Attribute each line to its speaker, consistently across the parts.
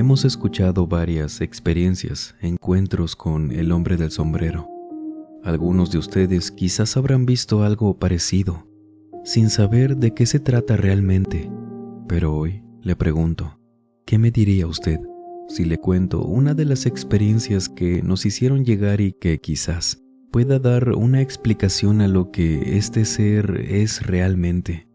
Speaker 1: Hemos escuchado varias experiencias, encuentros con el hombre del sombrero. Algunos de ustedes quizás habrán visto algo parecido, sin saber de qué se trata realmente. Pero hoy le pregunto, ¿qué me diría usted si le cuento una de las experiencias que nos hicieron llegar y que quizás pueda dar una explicación a lo que este ser es realmente?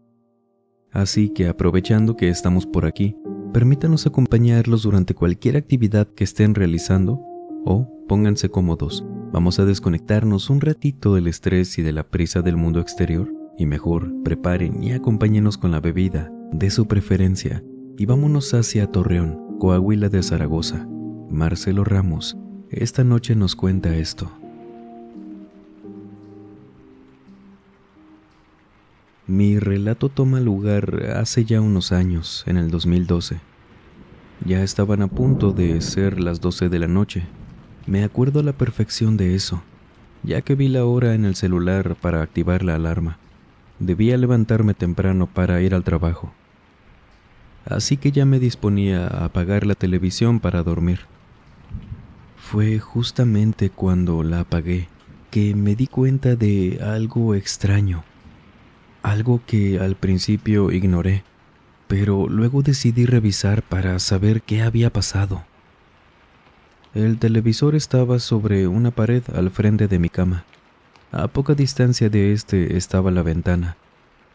Speaker 1: Así que aprovechando que estamos por aquí, permítanos acompañarlos durante cualquier actividad que estén realizando o pónganse cómodos. Vamos a desconectarnos un ratito del estrés y de la prisa del mundo exterior y mejor preparen y acompáñenos con la bebida de su preferencia y vámonos hacia Torreón, Coahuila de Zaragoza. Marcelo Ramos esta noche nos cuenta esto. Mi relato toma lugar hace ya unos años, en el 2012. Ya estaban a punto de ser las 12 de la noche. Me acuerdo a la perfección de eso, ya que vi la hora en el celular para activar la alarma. Debía levantarme temprano para ir al trabajo. Así que ya me disponía a apagar la televisión para dormir. Fue justamente cuando la apagué que me di cuenta de algo extraño. Algo que al principio ignoré, pero luego decidí revisar para saber qué había pasado. El televisor estaba sobre una pared al frente de mi cama. A poca distancia de este estaba la ventana,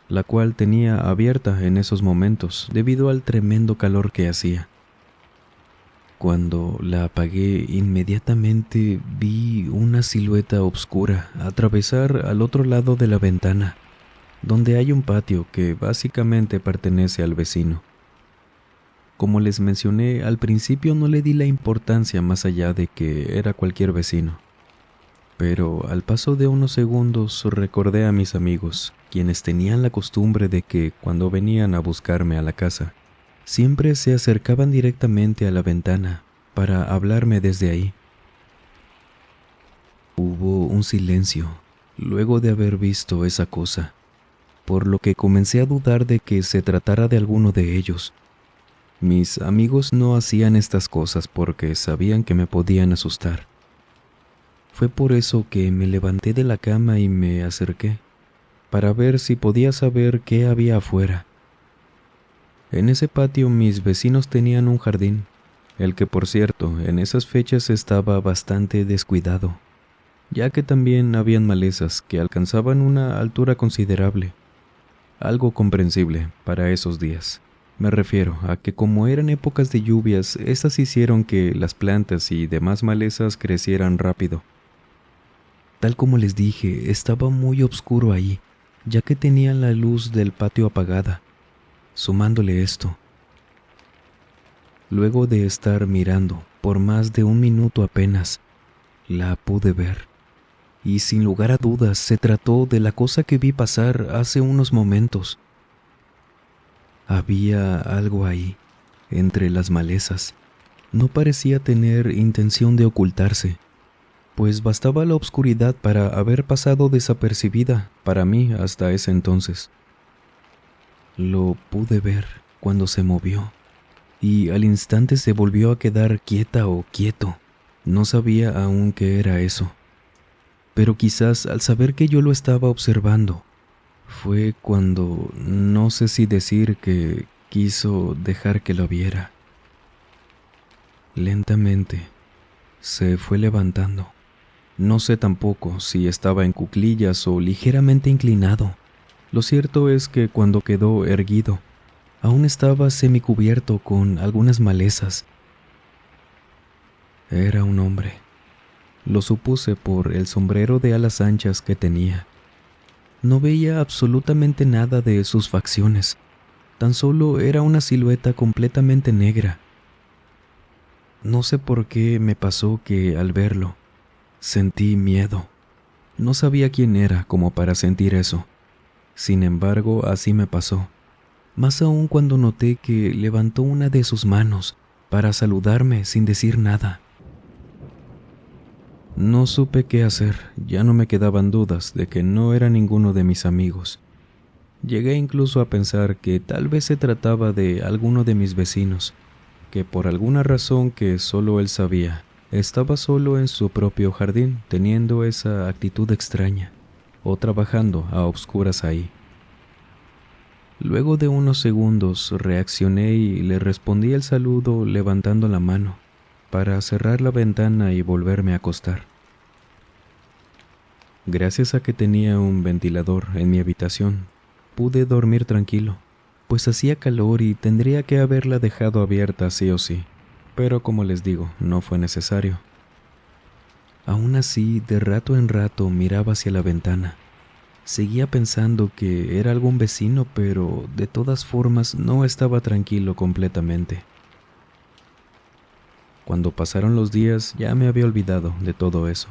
Speaker 1: la cual tenía abierta en esos momentos debido al tremendo calor que hacía. Cuando la apagué, inmediatamente vi una silueta oscura atravesar al otro lado de la ventana, donde hay un patio que básicamente pertenece al vecino. Como les mencioné, al principio no le di la importancia más allá de que era cualquier vecino. Pero al paso de unos segundos recordé a mis amigos, quienes tenían la costumbre de que cuando venían a buscarme a la casa, siempre se acercaban directamente a la ventana para hablarme desde ahí. Hubo un silencio luego de haber visto esa cosa, por lo que comencé a dudar de que se tratara de alguno de ellos. Mis amigos no hacían estas cosas porque sabían que me podían asustar. Fue por eso que me levanté de la cama y me acerqué, para ver si podía saber qué había afuera. En ese patio mis vecinos tenían un jardín, el que por cierto en esas fechas estaba bastante descuidado, ya que también habían malezas que alcanzaban una altura considerable. Algo comprensible para esos días. Me refiero a que como eran épocas de lluvias, estas hicieron que las plantas y demás malezas crecieran rápido. Tal como les dije, estaba muy oscuro ahí, ya que tenían la luz del patio apagada. Sumándole esto, luego de estar mirando por más de un minuto apenas, la pude ver. Y sin lugar a dudas se trató de la cosa que vi pasar hace unos momentos. Había algo ahí, entre las malezas. No parecía tener intención de ocultarse, pues bastaba la oscuridad para haber pasado desapercibida para mí hasta ese entonces. Lo pude ver cuando se movió, y al instante se volvió a quedar quieta o quieto. No sabía aún qué era eso. Pero quizás al saber que yo lo estaba observando, fue cuando, no sé si decir que quiso dejar que lo viera. Lentamente se fue levantando. No sé tampoco si estaba en cuclillas o ligeramente inclinado. Lo cierto es que cuando quedó erguido, aún estaba semicubierto con algunas malezas. Era un hombre. Lo supuse por el sombrero de alas anchas que tenía. No veía absolutamente nada de sus facciones, tan solo era una silueta completamente negra. No sé por qué me pasó que al verlo, sentí miedo. No sabía quién era como para sentir eso. Sin embargo, así me pasó. Más aún cuando noté que levantó una de sus manos para saludarme sin decir nada. No supe qué hacer, ya no me quedaban dudas de que no era ninguno de mis amigos. Llegué incluso a pensar que tal vez se trataba de alguno de mis vecinos, que por alguna razón que solo él sabía, estaba solo en su propio jardín, teniendo esa actitud extraña, o trabajando a obscuras ahí. Luego de unos segundos reaccioné y le respondí el saludo levantando la mano para cerrar la ventana y volverme a acostar. Gracias a que tenía un ventilador en mi habitación, pude dormir tranquilo, pues hacía calor y tendría que haberla dejado abierta sí o sí, pero como les digo, no fue necesario. Aún así, de rato en rato miraba hacia la ventana. Seguía pensando que era algún vecino, pero de todas formas no estaba tranquilo completamente. Cuando pasaron los días ya me había olvidado de todo eso.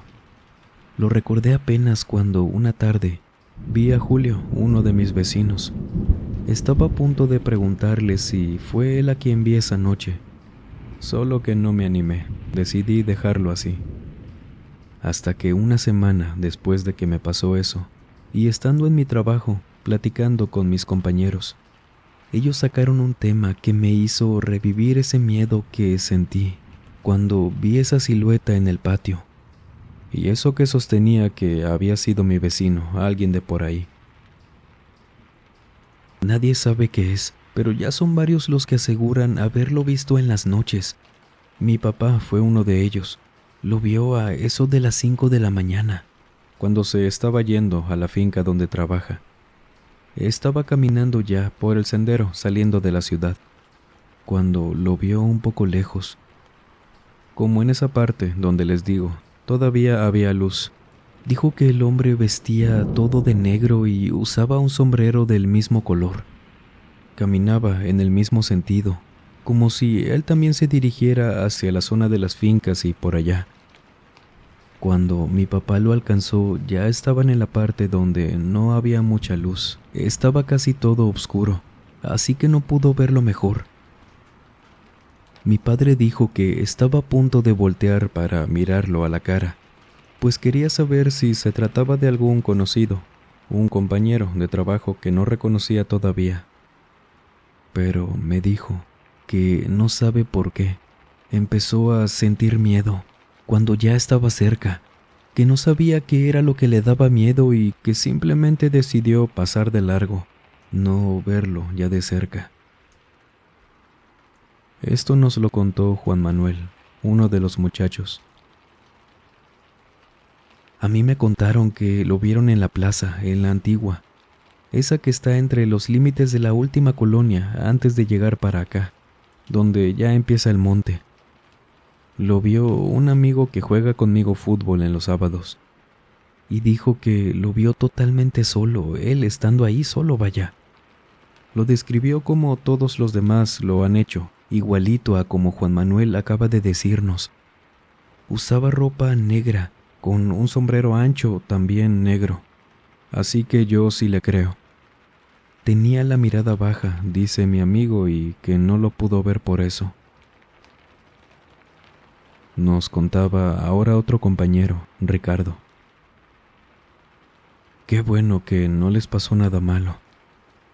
Speaker 1: Lo recordé apenas cuando una tarde vi a Julio, uno de mis vecinos. Estaba a punto de preguntarle si fue él a quien vi esa noche, solo que no me animé, decidí dejarlo así. Hasta que una semana después de que me pasó eso, y estando en mi trabajo, platicando con mis compañeros, ellos sacaron un tema que me hizo revivir ese miedo que sentí cuando vi esa silueta en el patio. Y eso que sostenía que había sido mi vecino, alguien de por ahí. Nadie sabe qué es, pero ya son varios los que aseguran haberlo visto en las noches. Mi papá fue uno de ellos. Lo vio a eso de las 5 de la mañana, cuando se estaba yendo a la finca donde trabaja. Estaba caminando ya por el sendero saliendo de la ciudad, cuando lo vio un poco lejos. Como en esa parte donde les digo, todavía había luz. Dijo que el hombre vestía todo de negro y usaba un sombrero del mismo color. Caminaba en el mismo sentido, como si él también se dirigiera hacia la zona de las fincas y por allá. Cuando mi papá lo alcanzó, ya estaban en la parte donde no había mucha luz. Estaba casi todo oscuro, así que no pudo verlo mejor. Mi padre dijo que estaba a punto de voltear para mirarlo a la cara, pues quería saber si se trataba de algún conocido, un compañero de trabajo que no reconocía todavía. Pero me dijo que no sabe por qué. Empezó a sentir miedo cuando ya estaba cerca, que no sabía qué era lo que le daba miedo y que simplemente decidió pasar de largo, no verlo ya de cerca. Esto nos lo contó Juan Manuel, uno de los muchachos. A mí me contaron que lo vieron en la plaza, en la antigua, esa que está entre los límites de la última colonia antes de llegar para acá, donde ya empieza el monte. Lo vio un amigo que juega conmigo fútbol en los sábados, y dijo que lo vio totalmente solo, él estando ahí solo, vaya. Lo describió como todos los demás lo han hecho, igualito a como Juan Manuel acaba de decirnos. Usaba ropa negra, con un sombrero ancho también negro, así que yo sí le creo. Tenía la mirada baja, dice mi amigo, y que no lo pudo ver por eso. Nos contaba ahora otro compañero, Ricardo. Qué bueno que no les pasó nada malo.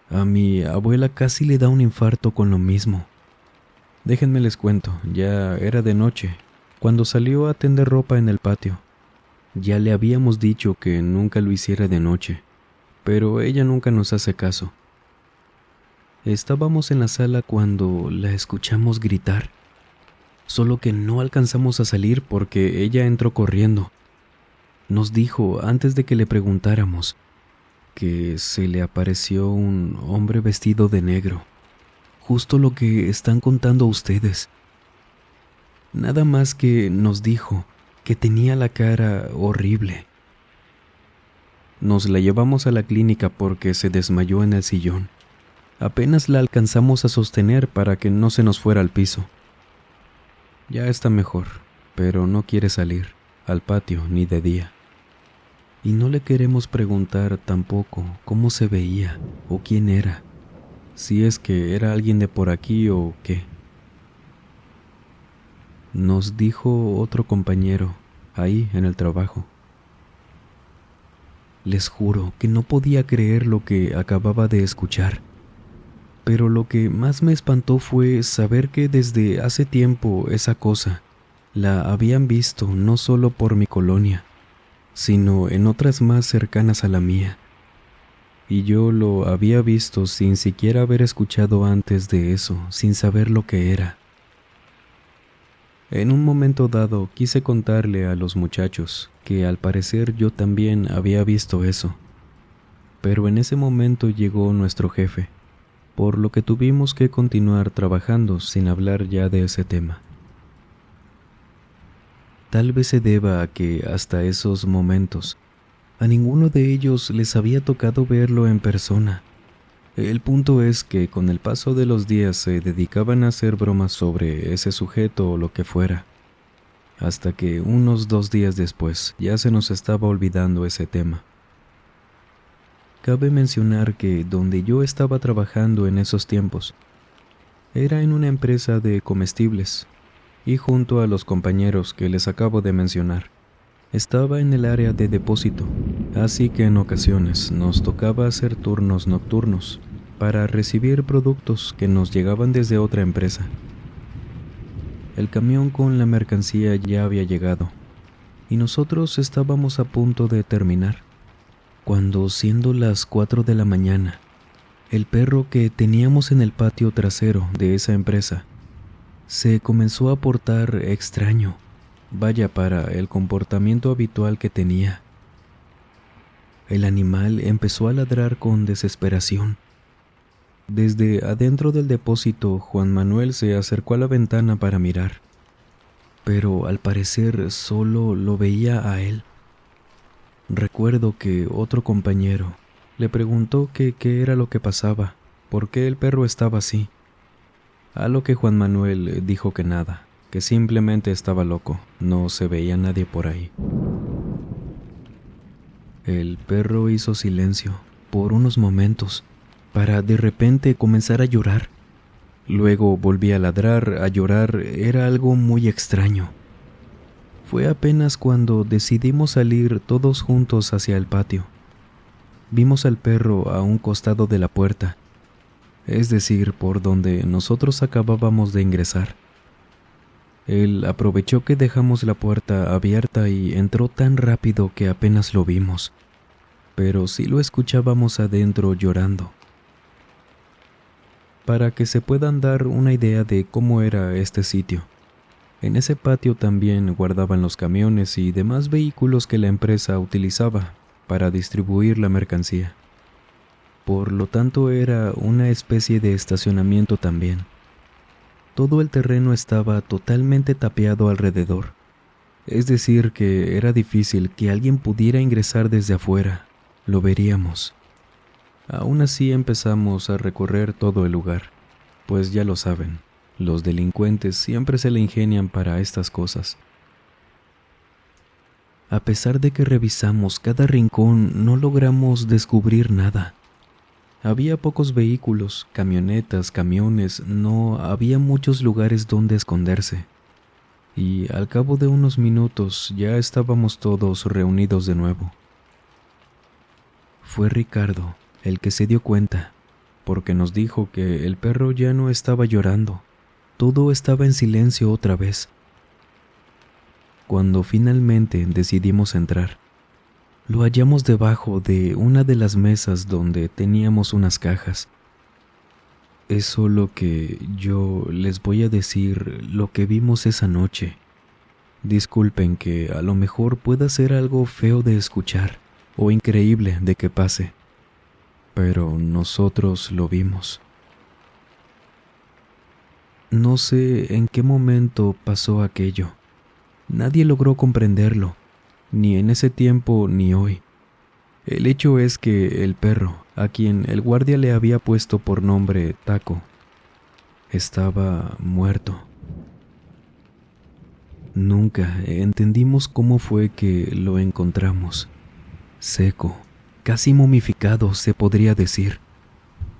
Speaker 1: A mi abuela casi le da un infarto con lo mismo. Déjenme les cuento, ya era de noche, cuando salió a tender ropa en el patio. Ya le habíamos dicho que nunca lo hiciera de noche, pero ella nunca nos hace caso. Estábamos en la sala cuando la escuchamos gritar, solo que no alcanzamos a salir porque ella entró corriendo. Nos dijo, antes de que le preguntáramos, que se le apareció un hombre vestido de negro, justo lo que están contando ustedes. Nada más que nos dijo que tenía la cara horrible. Nos la llevamos a la clínica porque se desmayó en el sillón. Apenas la alcanzamos a sostener para que no se nos fuera al piso. Ya está mejor, pero no quiere salir al patio ni de día. Y no le queremos preguntar tampoco cómo se veía o quién era, si es que era alguien de por aquí o qué. Nos dijo otro compañero, ahí en el trabajo. Les juro que no podía creer lo que acababa de escuchar. Pero lo que más me espantó fue saber que desde hace tiempo esa cosa la habían visto no solo por mi colonia, sino en otras más cercanas a la mía. Y yo lo había visto sin siquiera haber escuchado antes de eso, sin saber lo que era. En un momento dado quise contarle a los muchachos que al parecer yo también había visto eso. Pero en ese momento llegó nuestro jefe, por lo que tuvimos que continuar trabajando sin hablar ya de ese tema. Tal vez se deba a que hasta esos momentos a ninguno de ellos les había tocado verlo en persona. El punto es que con el paso de los días se dedicaban a hacer bromas sobre ese sujeto o lo que fuera, hasta que unos 2 días después ya se nos estaba olvidando ese tema. Cabe mencionar que donde yo estaba trabajando en esos tiempos era en una empresa de comestibles y junto a los compañeros que les acabo de mencionar, estaba en el área de depósito, así que en ocasiones nos tocaba hacer turnos nocturnos para recibir productos que nos llegaban desde otra empresa. El camión con la mercancía ya había llegado y nosotros estábamos a punto de terminar, cuando siendo las 4 de la mañana, el perro que teníamos en el patio trasero de esa empresa se comenzó a portar extraño. Vaya, para el comportamiento habitual que tenía. El animal empezó a ladrar con desesperación. Desde adentro del depósito, Juan Manuel se acercó a la ventana para mirar, pero al parecer solo lo veía a él. Recuerdo que otro compañero le preguntó qué era lo que pasaba, por qué el perro estaba así, a lo que Juan Manuel dijo que nada, que simplemente estaba loco, no se veía nadie por ahí. El perro hizo silencio por unos momentos, para de repente comenzar a llorar. Luego volvía a ladrar, a llorar, era algo muy extraño. Fue apenas cuando decidimos salir todos juntos hacia el patio. Vimos al perro a un costado de la puerta, es decir, por donde nosotros acabábamos de ingresar. Él aprovechó que dejamos la puerta abierta y entró tan rápido que apenas lo vimos, pero sí lo escuchábamos adentro llorando. Para que se puedan dar una idea de cómo era este sitio, en ese patio también guardaban los camiones y demás vehículos que la empresa utilizaba para distribuir la mercancía. Por lo tanto, era una especie de estacionamiento también. Todo el terreno estaba totalmente tapiado alrededor, es decir, que era difícil que alguien pudiera ingresar desde afuera, lo veríamos. Aún así empezamos a recorrer todo el lugar, pues ya lo saben, los delincuentes siempre se le ingenian para estas cosas. A pesar de que revisamos cada rincón, no logramos descubrir nada. Había pocos vehículos, camionetas, camiones, no había muchos lugares donde esconderse. Y al cabo de unos minutos ya estábamos todos reunidos de nuevo. Fue Ricardo el que se dio cuenta, porque nos dijo que el perro ya no estaba llorando, todo estaba en silencio otra vez. Cuando finalmente decidimos entrar, lo hallamos debajo de una de las mesas donde teníamos unas cajas. Es solo que yo les voy a decir lo que vimos esa noche. Disculpen que a lo mejor pueda ser algo feo de escuchar o increíble de que pase, pero nosotros lo vimos. No sé en qué momento pasó aquello. Nadie logró comprenderlo, ni en ese tiempo ni hoy. El hecho es que el perro, a quien el guardia le había puesto por nombre Taco, estaba muerto. Nunca entendimos cómo fue que lo encontramos. Seco, casi momificado se podría decir,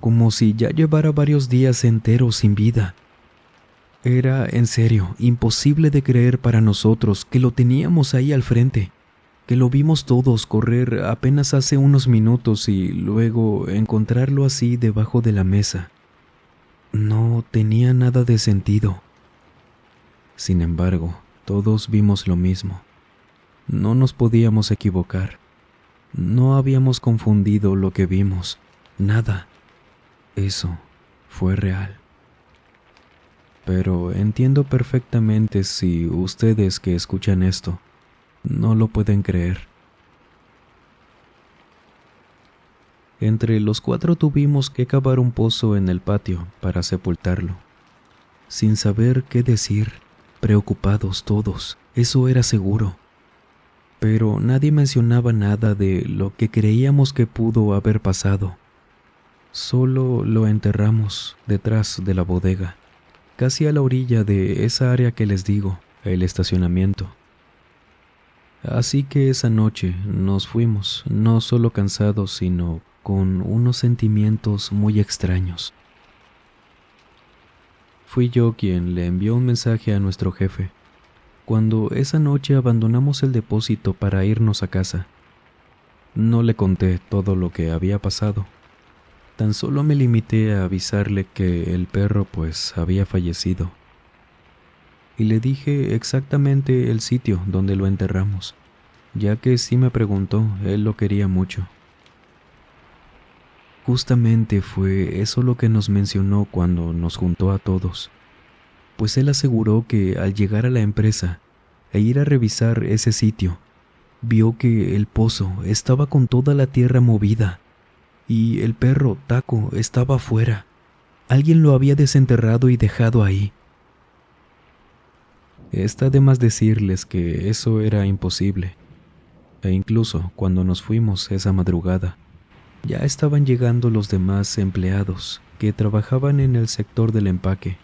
Speaker 1: como si ya llevara varios días enteros sin vida. Era, en serio, imposible de creer para nosotros que lo teníamos ahí al frente, que lo vimos todos correr apenas hace unos minutos y luego encontrarlo así debajo de la mesa, No tenía nada de sentido. Sin embargo, todos vimos lo mismo. No nos podíamos equivocar. No habíamos confundido lo que vimos. Nada. Eso fue real. Pero entiendo perfectamente si ustedes que escuchan esto no lo pueden creer. Entre los 4 tuvimos que cavar un pozo en el patio para sepultarlo. Sin saber qué decir, preocupados todos, eso era seguro. Pero nadie mencionaba nada de lo que creíamos que pudo haber pasado. Solo lo enterramos detrás de la bodega, casi a la orilla de esa área que les digo, el estacionamiento. Así que esa noche nos fuimos, no solo cansados, sino con unos sentimientos muy extraños. Fui yo quien le envió un mensaje a nuestro jefe, cuando esa noche abandonamos el depósito para irnos a casa. No le conté todo lo que había pasado. Tan solo me limité a avisarle que el perro había fallecido. Y le dije exactamente el sitio donde lo enterramos, ya que si me preguntó, él lo quería mucho. Justamente fue eso lo que nos mencionó cuando nos juntó a todos, pues él aseguró que al llegar a la empresa e ir a revisar ese sitio, vio que el pozo estaba con toda la tierra movida y el perro Taco estaba afuera. Alguien lo había desenterrado y dejado ahí. Está de más decirles que eso era imposible, e incluso cuando nos fuimos esa madrugada, ya estaban llegando los demás empleados que trabajaban en el sector del empaque,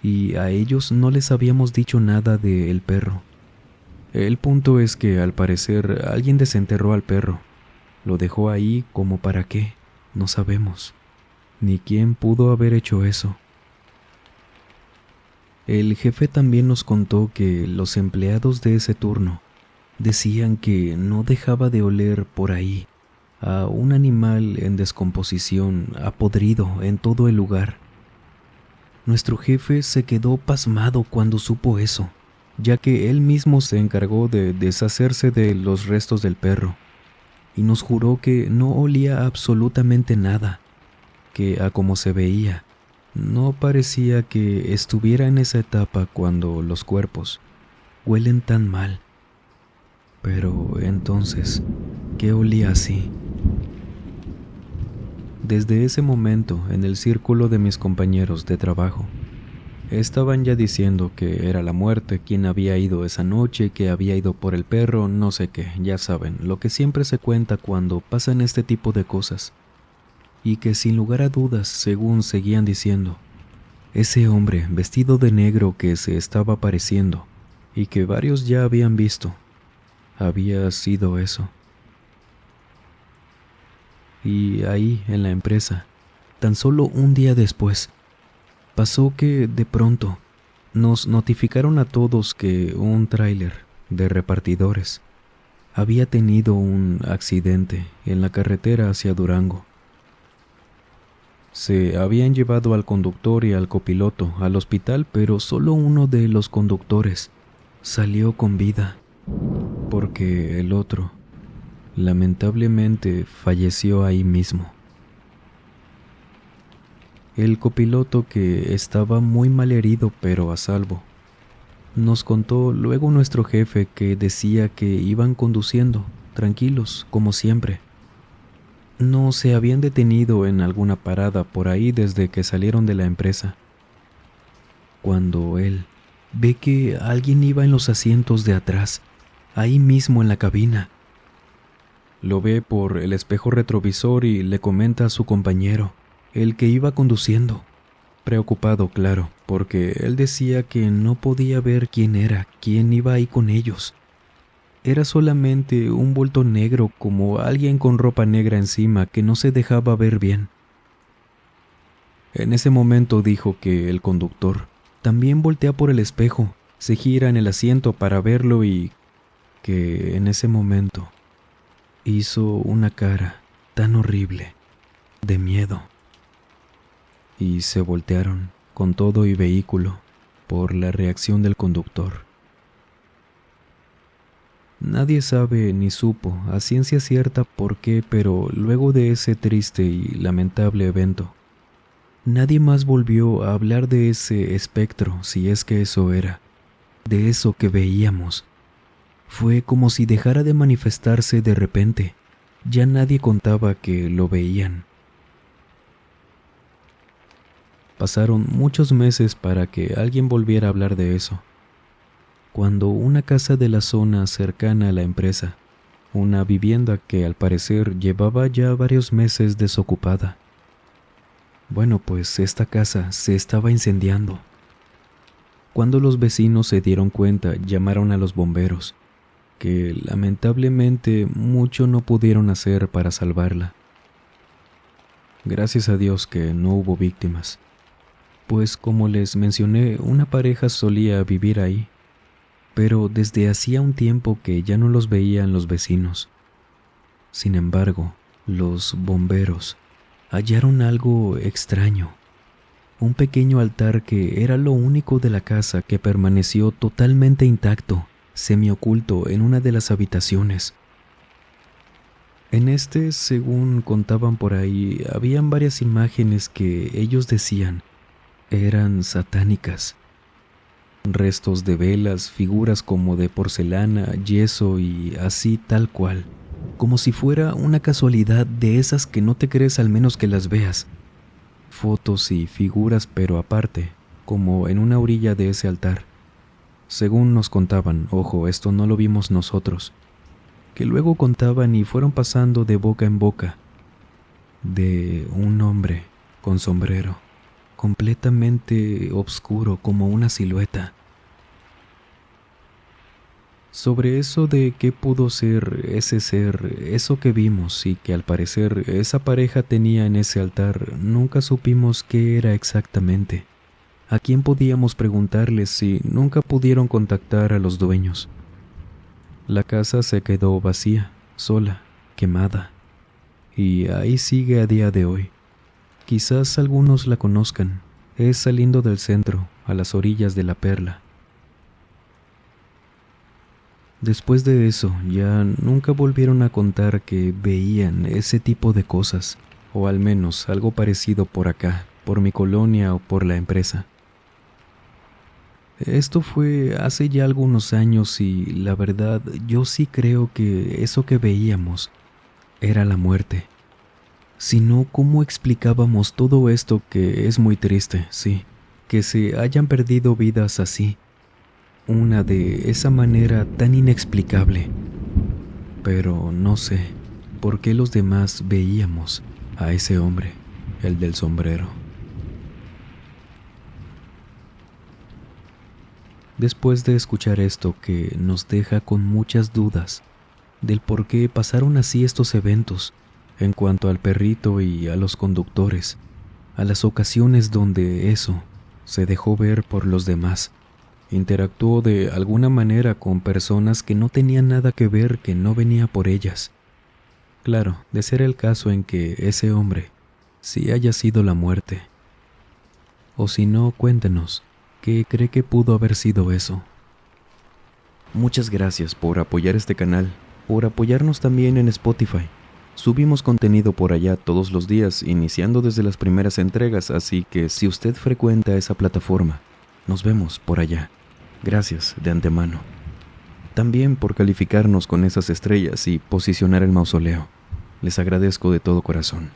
Speaker 1: y a ellos no les habíamos dicho nada del perro. El punto es que al parecer alguien desenterró al perro. Lo dejó ahí como para qué, no sabemos, ni quién pudo haber hecho eso. El jefe también nos contó que los empleados de ese turno decían que no dejaba de oler por ahí a un animal en descomposición, apodrido en todo el lugar. Nuestro jefe se quedó pasmado cuando supo eso, ya que él mismo se encargó de deshacerse de los restos del perro, y nos juró que no olía absolutamente nada, que a como se veía, no parecía que estuviera en esa etapa cuando los cuerpos huelen tan mal. Pero entonces, ¿qué olía así? Desde ese momento, en el círculo de mis compañeros de trabajo, estaban ya diciendo que era la muerte quien había ido esa noche, que había ido por el perro, no sé qué, ya saben, lo que siempre se cuenta cuando pasan este tipo de cosas. Y que sin lugar a dudas, según seguían diciendo, ese hombre vestido de negro que se estaba apareciendo, y que varios ya habían visto, había sido eso. Y ahí, en la empresa, tan solo un día después, pasó que de pronto nos notificaron a todos que un tráiler de repartidores había tenido un accidente en la carretera hacia Durango. Se habían llevado al conductor y al copiloto al hospital, pero solo uno de los conductores salió con vida, porque el otro lamentablemente falleció ahí mismo. El copiloto, que estaba muy mal herido pero a salvo, nos contó luego nuestro jefe que decía que iban conduciendo, tranquilos, como siempre. No se habían detenido en alguna parada por ahí desde que salieron de la empresa, cuando él ve que alguien iba en los asientos de atrás, ahí mismo en la cabina. Lo ve por el espejo retrovisor y le comenta a su compañero, el que iba conduciendo, preocupado, claro, porque él decía que no podía ver quién era, quién iba ahí con ellos. Era solamente un bulto negro, como alguien con ropa negra encima que no se dejaba ver bien. En ese momento dijo que el conductor también voltea por el espejo, se gira en el asiento para verlo y que en ese momento hizo una cara tan horrible, de miedo. y se voltearon, con todo y vehículo, por la reacción del conductor. Nadie sabe ni supo a ciencia cierta por qué, pero luego de ese triste y lamentable evento, nadie más volvió a hablar de ese espectro, si es que eso era, de eso que veíamos. Fue como si dejara de manifestarse de repente. Ya nadie contaba que lo veían. Pasaron muchos meses para que alguien volviera a hablar de eso. Cuando una casa de la zona cercana a la empresa, una vivienda que al parecer llevaba ya varios meses desocupada. Bueno, pues esta casa se estaba incendiando. Cuando los vecinos se dieron cuenta, llamaron a los bomberos, que lamentablemente mucho no pudieron hacer para salvarla. Gracias a Dios que no hubo víctimas, pues como les mencioné, una pareja solía vivir ahí, pero desde hacía un tiempo que ya no los veían los vecinos. Sin embargo, los bomberos hallaron algo extraño, un pequeño altar que era lo único de la casa que permaneció totalmente intacto, semioculto en una de las habitaciones. En este, según contaban por ahí, habían varias imágenes que ellos decían eran satánicas. Restos de velas, figuras como de porcelana, yeso y así tal cual, como si fuera una casualidad de esas que no te crees al menos que las veas. Fotos y figuras pero aparte, como en una orilla de ese altar. Según nos contaban, ojo, esto no lo vimos nosotros, que luego contaban y fueron pasando de boca en boca, de un hombre con sombrero, completamente oscuro como una silueta. Sobre eso de qué pudo ser, eso que vimos y que al parecer esa pareja tenía en ese altar, nunca supimos qué era exactamente. ¿A quién podíamos preguntarles si nunca pudieron contactar a los dueños? La casa se quedó vacía, sola, quemada, y ahí sigue a día de hoy. Quizás algunos la conozcan, es saliendo del centro, a las orillas de la Perla. Después de eso, ya nunca volvieron a contar que veían ese tipo de cosas, o al menos algo parecido por acá, por mi colonia o por la empresa. Esto fue hace ya algunos años y la verdad yo sí creo que eso que veíamos era la muerte. Si no, ¿cómo explicábamos todo esto que es muy triste, sí, que se hayan perdido vidas así? Una de esa manera tan inexplicable. Pero no sé por qué los demás veíamos a ese hombre, el del sombrero. Después de escuchar esto que nos deja con muchas dudas del por qué pasaron así estos eventos en cuanto al perrito y a los conductores, a las ocasiones donde eso se dejó ver por los demás, interactuó de alguna manera con personas que no tenían nada que ver, que no venía por ellas. Claro, de ser el caso en que ese hombre sí haya sido la muerte. O si no, cuéntenos, ¿qué cree que pudo haber sido eso? Muchas gracias por apoyar este canal, por apoyarnos también en Spotify. Subimos contenido por allá todos los días, iniciando desde las primeras entregas, así que si usted frecuenta esa plataforma, nos vemos por allá. Gracias de antemano. También por calificarnos con esas estrellas y posicionar el mausoleo. Les agradezco de todo corazón.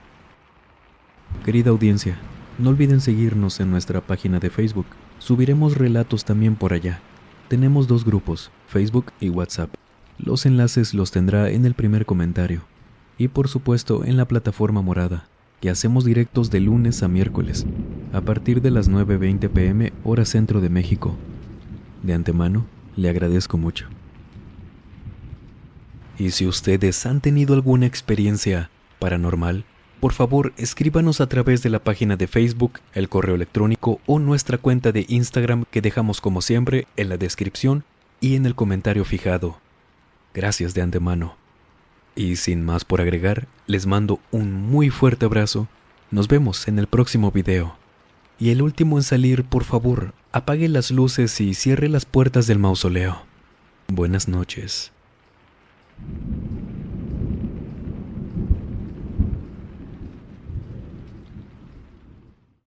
Speaker 1: Querida audiencia, no olviden seguirnos en nuestra página de Facebook. Subiremos relatos también por allá. Tenemos 2 grupos, Facebook y WhatsApp. Los enlaces los tendrá en el primer comentario. Y por supuesto en la plataforma morada, que hacemos directos de lunes a miércoles, a partir de las 9:20 p.m. hora centro de México. De antemano, le agradezco mucho. Y si ustedes han tenido alguna experiencia paranormal, por favor escríbanos a través de la página de Facebook, el correo electrónico o nuestra cuenta de Instagram que dejamos como siempre en la descripción y en el comentario fijado. Gracias de antemano. Y sin más por agregar, les mando un muy fuerte abrazo. Nos vemos en el próximo video. Y el último en salir, por favor, apague las luces y cierre las puertas del mausoleo. Buenas noches.